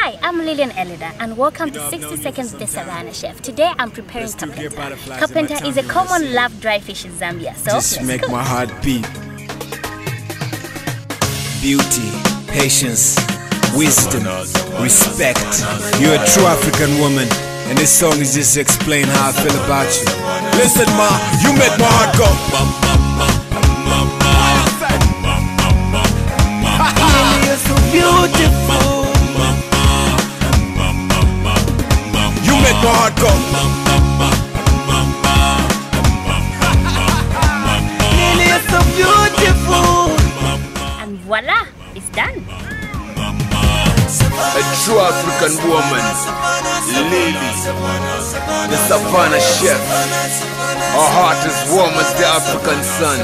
Hi, I'm Lillian Elida and welcome to 60 Seconds with the Savanna Chef. Today I'm preparing kapenta. Kapenta is a common loved dry fish in Zambia. So just make my heart beat. Beauty, patience, wisdom, respect. You're a true African woman, and this song is just explain how I feel about you. Listen, ma, you make my heart go. You're so beautiful. You make my heart go. Lily, you're so beautiful. and voila, it's done. A true African woman, Lily, the Savanna Chef. Her heart is warm as the African sun.